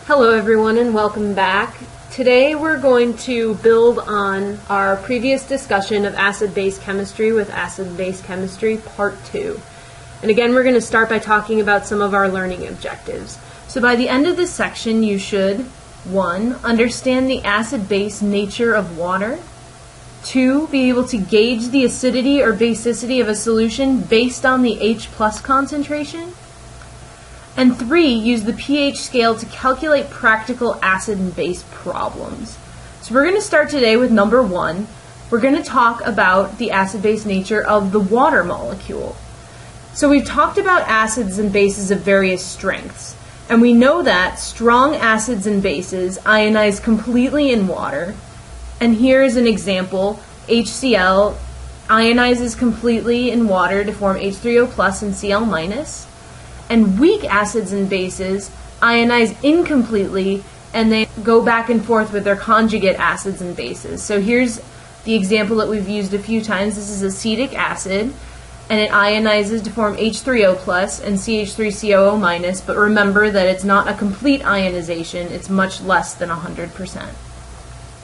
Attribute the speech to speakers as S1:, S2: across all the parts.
S1: Hello everyone and welcome back. Today we're going to build on our previous discussion of acid-base chemistry with acid-base chemistry part 2. And again we're going to start by talking about some of our learning objectives. So by the end of this section you should 1. Understand the acid-base nature of water. 2. Be able to gauge the acidity or basicity of a solution based on the H+ concentration. And 3, use the pH scale to calculate practical acid and base problems. So we're going to start today with number 1. We're going to talk about the acid-base nature of the water molecule. So we've talked about acids and bases of various strengths. And we know that strong acids and bases ionize completely in water. And here is an example. HCl ionizes completely in water to form H3O+ and Cl-. And weak acids and bases ionize incompletely and they go back and forth with their conjugate acids and bases. So here's the example that we've used a few times. This is acetic acid and it ionizes to form H3O+ and CH3COO-, but remember that it's not a complete ionization, it's much less than 100%.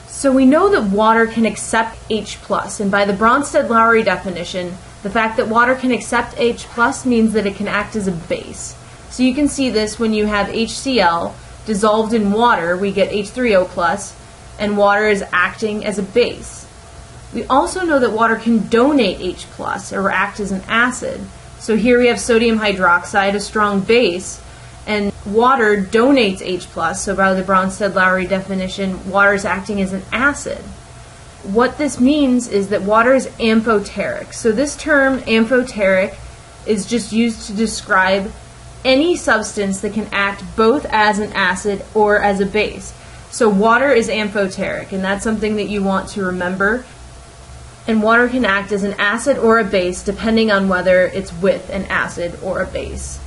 S1: So we know that water can accept H+, and by the Bronsted-Lowry definition, the fact that water can accept H+ means that it can act as a base. So you can see this when you have HCl dissolved in water, we get H3O+, and water is acting as a base. We also know that water can donate H+, or act as an acid. So here we have sodium hydroxide, a strong base, and water donates H+, so by the Bronsted-Lowry definition, water is acting as an acid. What this means is that water is amphoteric. So this term, amphoteric, is just used to describe any substance that can act both as an acid or as a base. So water is amphoteric, and that's something that you want to remember. And water can act as an acid or a base depending on whether it's with an acid or a base.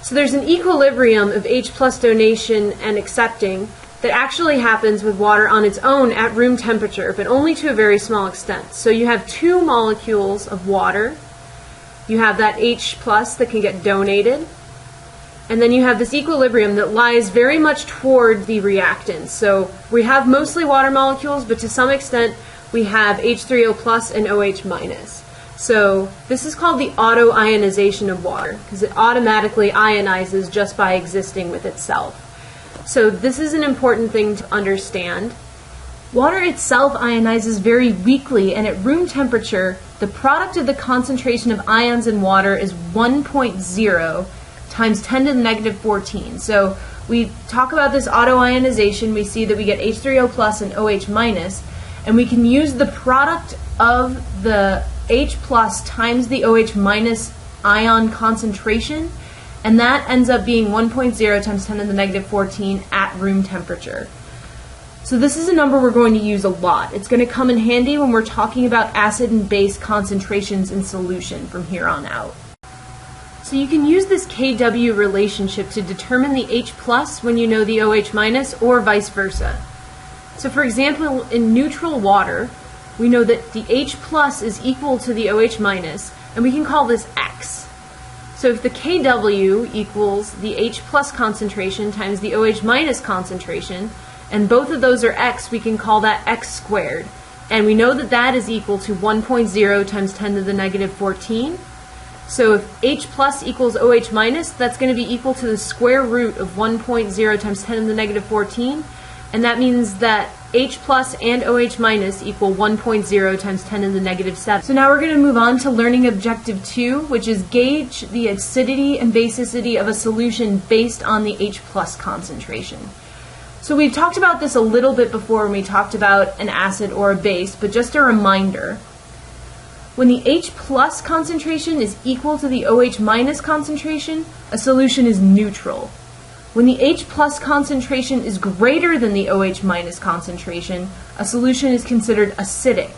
S1: So there's an equilibrium of H+ donation and accepting that actually happens with water on its own at room temperature, but only to a very small extent. So you have two molecules of water. You have that H+ that can get donated, and then you have this equilibrium that lies very much toward the reactants. So we have mostly water molecules, but to some extent we have H3O+ and OH-. So this is called the autoionization of water, because it automatically ionizes just by existing with itself. So this is an important thing to understand. Water itself ionizes very weakly, and at room temperature, the product of the concentration of ions in water is 1.0 times 10 to the negative 14. So we talk about this autoionization, we see that we get H3O+ and OH-, and we can use the product of the H+ times the OH- ion concentration, and that ends up being 1.0 times 10 to the negative 14 at room temperature. So this is a number we're going to use a lot. It's going to come in handy when we're talking about acid and base concentrations in solution from here on out. So you can use this KW relationship to determine the H+ when you know the OH- or vice versa. So for example, in neutral water, we know that the H+ is equal to the OH-, and we can call this X. So if the Kw equals the H+ concentration times the OH- concentration, and both of those are X, we can call that X squared. And we know that that is equal to 1.0 times 10 to the negative 14. So if H+ equals OH-, that's going to be equal to the square root of 1.0 times 10 to the negative 14. And that means that H+ and OH- equal 1.0 times 10 to the negative 7. So now we're going to move on to learning objective 2, which is gauge the acidity and basicity of a solution based on the H+ concentration. So we've talked about this a little bit before when we talked about an acid or a base, but just a reminder. When the H+ concentration is equal to the OH- concentration, a solution is neutral. When the H+ concentration is greater than the OH- concentration, a solution is considered acidic.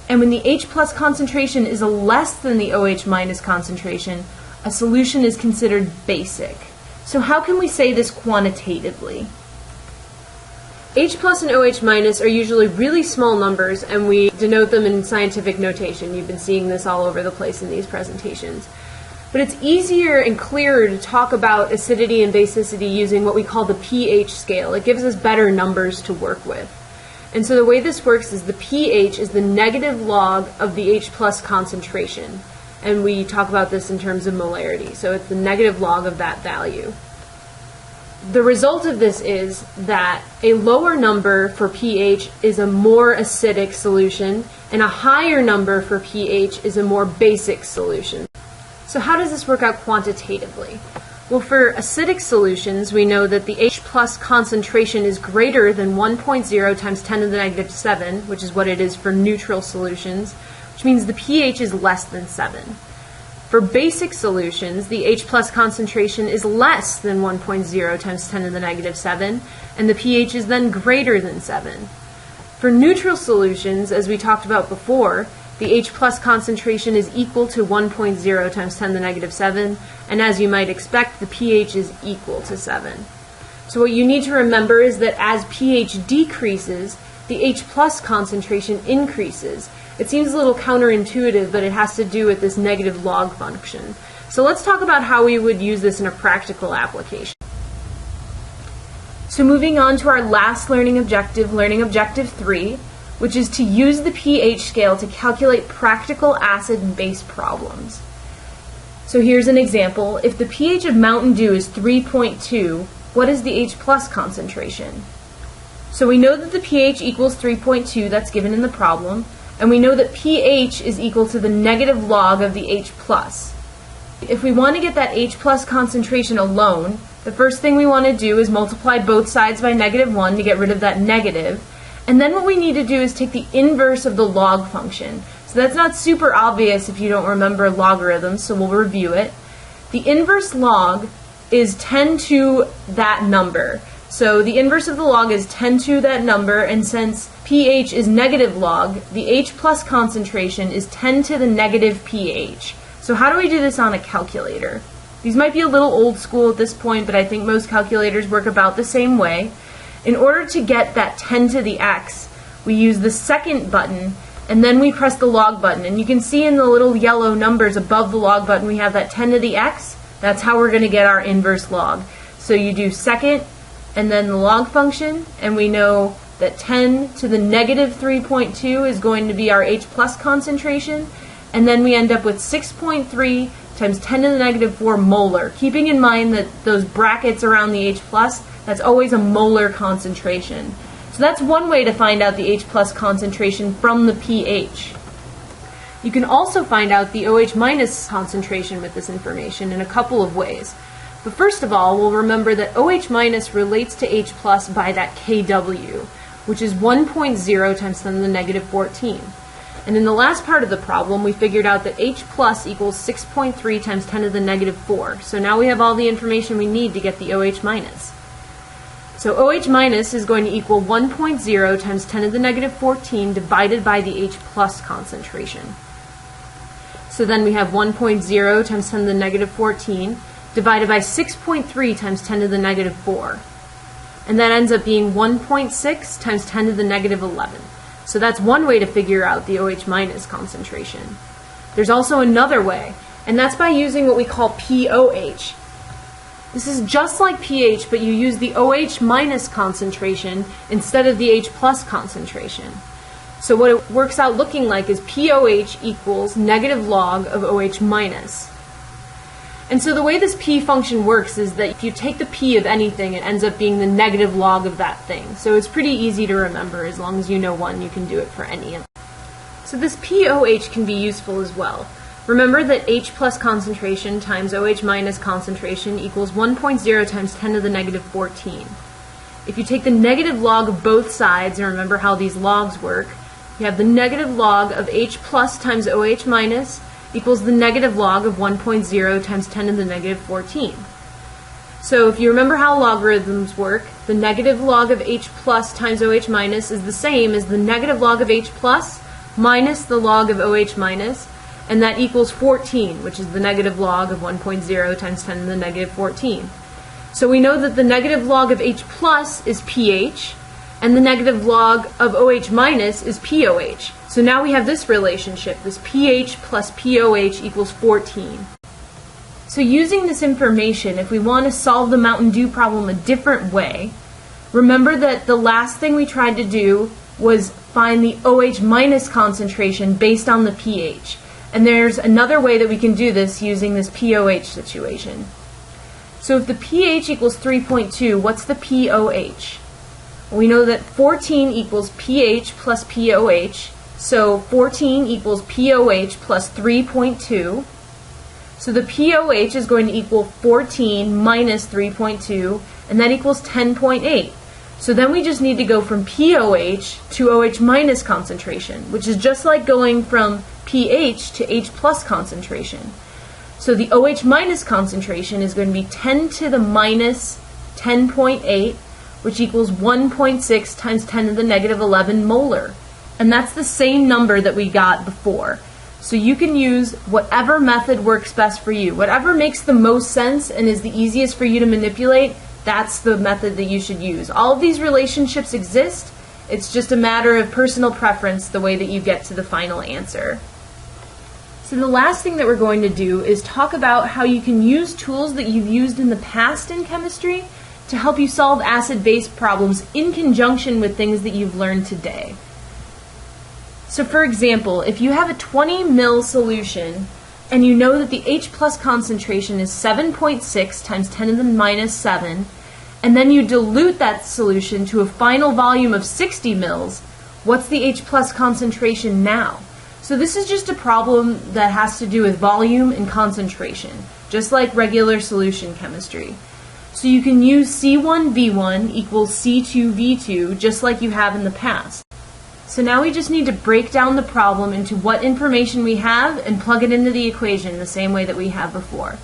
S1: And when the H+ concentration is less than the OH- concentration, a solution is considered basic. So how can we say this quantitatively? H+ and OH- are usually really small numbers, and we denote them in scientific notation. You've been seeing this all over the place in these presentations. But it's easier and clearer to talk about acidity and basicity using what we call the pH scale. It gives us better numbers to work with. And so the way this works is the pH is the negative log of the H plus concentration. And we talk about this in terms of molarity. So it's the negative log of that value. The result of this is that a lower number for pH is a more acidic solution, and a higher number for pH is a more basic solution. So how does this work out quantitatively? Well, for acidic solutions, we know that the H plus concentration is greater than 1.0 times 10 to the negative 7, which is what it is for neutral solutions, which means the pH is less than 7. For basic solutions, the H plus concentration is less than 1.0 times 10 to the negative 7, and the pH is then greater than 7. For neutral solutions, as we talked about before, the H plus concentration is equal to 1.0 times 10 to the negative 7, and as you might expect, the pH is equal to 7. So what you need to remember is that as pH decreases, the H plus concentration increases. It seems a little counterintuitive, but it has to do with this negative log function. So let's talk about how we would use this in a practical application. So moving on to our last learning objective 3, which is to use the pH scale to calculate practical acid and base problems. So here's an example. If the pH of Mountain Dew is 3.2, what is the H plus concentration? So we know that the pH equals 3.2, that's given in the problem, and we know that pH is equal to the negative log of the H plus. If we want to get that H plus concentration alone, the first thing we want to do is multiply both sides by -1 to get rid of that negative. And then what we need to do is take the inverse of the log function. So that's not super obvious if you don't remember logarithms, so we'll review it. The inverse log is 10 to that number. So the inverse of the log is 10 to that number, and since pH is negative log, the H plus concentration is 10 to the negative pH. So how do we do this on a calculator? These might be a little old school at this point, but I think most calculators work about the same way. In order to get that 10 to the x, we use the second button, and then we press the log button. And you can see in the little yellow numbers above the log button, we have that 10 to the x. That's how we're going to get our inverse log. So you do second, and then the log function, and we know that 10 to the negative 3.2 is going to be our H plus concentration, and then we end up with 6.3 times 10 to the negative 4 molar, keeping in mind that those brackets around the H plus, that's always a molar concentration. So that's one way to find out the H plus concentration from the pH. You can also find out the OH minus concentration with this information in a couple of ways. But first of all, we'll remember that OH minus relates to H plus by that Kw, which is 1.0 times 10 to the negative 14. And in the last part of the problem, we figured out that H plus equals 6.3 times 10 to the negative 4. So now we have all the information we need to get the OH minus. So OH minus is going to equal 1.0 times 10 to the negative 14 divided by the H plus concentration. So then we have 1.0 times 10 to the negative 14 divided by 6.3 times 10 to the negative 4. And that ends up being 1.6 times 10 to the negative 11. So that's one way to figure out the OH minus concentration. There's also another way, and that's by using what we call POH. This is just like pH, but you use the OH minus concentration instead of the H plus concentration. So what it works out looking like is POH equals negative log of OH minus. And so the way this P function works is that if you take the P of anything, it ends up being the negative log of that thing. So it's pretty easy to remember. As long as you know one, you can do it for any of them. So this POH can be useful as well. Remember that H plus concentration times OH minus concentration equals 1.0 times 10 to the negative 14. If you take the negative log of both sides, and remember how these logs work, you have the negative log of H plus times OH minus equals the negative log of 1.0 times 10 to the negative 14. So if you remember how logarithms work, the negative log of H plus times OH minus is the same as the negative log of H plus minus the log of OH minus, and that equals 14, which is the negative log of 1.0 times 10 to the negative 14. So we know that the negative log of H plus is pH, and the negative log of OH minus is POH. So now we have this relationship, this pH plus POH equals 14. So using this information, if we want to solve the Mountain Dew problem a different way, remember that the last thing we tried to do was find the OH minus concentration based on the pH. And there's another way that we can do this using this POH situation. So if the pH equals 3.2, what's the POH? We know that 14 equals pH plus POH, so 14 equals POH plus 3.2. So the POH is going to equal 14 minus 3.2, and that equals 10.8. So then we just need to go from POH to OH minus concentration, which is just like going from pH to H plus concentration. So the OH minus concentration is going to be 10 to the minus 10.8, which equals 1.6 times 10 to the negative 11 molar. And that's the same number that we got before. So you can use whatever method works best for you. Whatever makes the most sense and is the easiest for you to manipulate, that's the method that you should use. All of these relationships exist. It's just a matter of personal preference, the way that you get to the final answer. So the last thing that we're going to do is talk about how you can use tools that you've used in the past in chemistry to help you solve acid-base problems in conjunction with things that you've learned today. So for example, if you have a 20 ml solution and you know that the H plus concentration is 7.6 times 10 to the minus 7, and then you dilute that solution to a final volume of 60 mils, what's the H plus concentration now? So this is just a problem that has to do with volume and concentration, just like regular solution chemistry. So you can use C1V1 equals C2V2 just like you have in the past. So now we just need to break down the problem into what information we have and plug it into the equation the same way that we have before.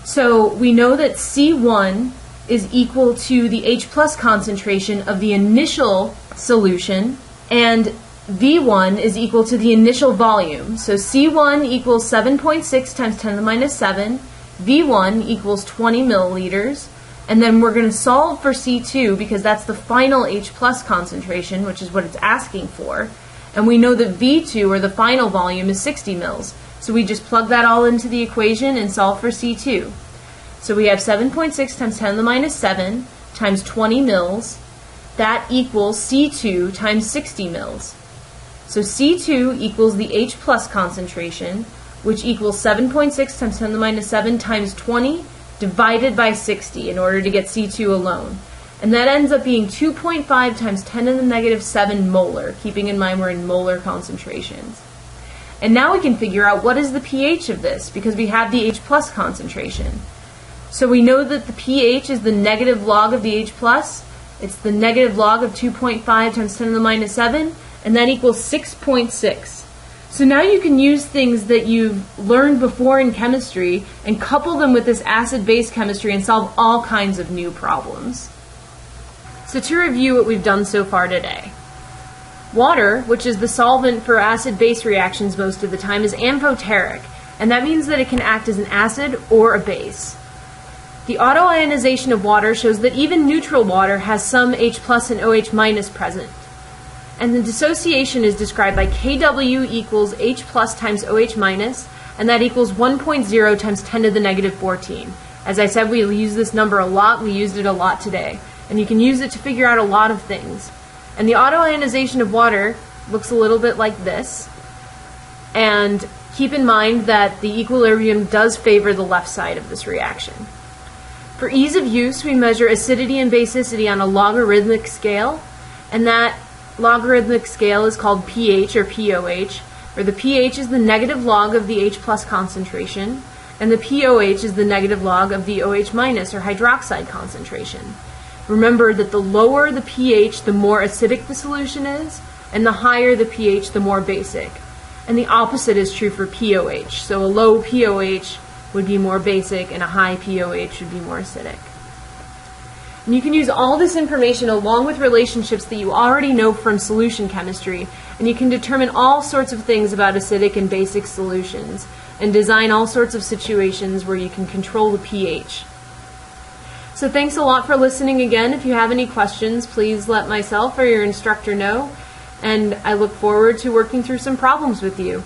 S1: So we know that C1 is equal to the H plus concentration of the initial solution, and V1 is equal to the initial volume. So C1 equals 7.6 times 10 to the minus 7, V1 equals 20 milliliters, and then we're going to solve for C2 because that's the final H plus concentration, which is what it's asking for. And we know that V2, or the final volume, is 60 mils. So we just plug that all into the equation and solve for C2. So we have 7.6 times 10 to the minus 7 times 20 mils. That equals C2 times 60 mils. So C2 equals the H plus concentration, which equals 7.6 times 10 to the minus 7 times 20 divided by 60 in order to get C2 alone. And that ends up being 2.5 times 10 to the negative 7 molar, keeping in mind we're in molar concentrations. And now we can figure out what is the pH of this, because we have the H plus concentration. So we know that the pH is the negative log of the H plus. It's the negative log of 2.5 times 10 to the minus 7, and that equals 6.6. So now you can use things that you've learned before in chemistry and couple them with this acid-base chemistry and solve all kinds of new problems. So to review what we've done so far today. Water, which is the solvent for acid-base reactions most of the time, is amphoteric, and that means that it can act as an acid or a base. The autoionization of water shows that even neutral water has some H plus and OH minus present. And the dissociation is described by Kw equals H plus times OH minus, and that equals 1.0 times 10 to the negative 14. As I said, we use this number a lot. We used it a lot today. And you can use it to figure out a lot of things. And the autoionization of water looks a little bit like this. And keep in mind that the equilibrium does favor the left side of this reaction. For ease of use, we measure acidity and basicity on a logarithmic scale, and that logarithmic scale is called pH or POH, where the pH is the negative log of the H plus concentration, and the POH is the negative log of the OH minus or hydroxide concentration. Remember that the lower the pH, the more acidic the solution is, and the higher the pH, the more basic. And the opposite is true for POH. So a low POH would be more basic, and a high POH would be more acidic. And you can use all this information along with relationships that you already know from solution chemistry, and you can determine all sorts of things about acidic and basic solutions, and design all sorts of situations where you can control the pH. So thanks a lot for listening again. If you have any questions, please let myself or your instructor know, and I look forward to working through some problems with you.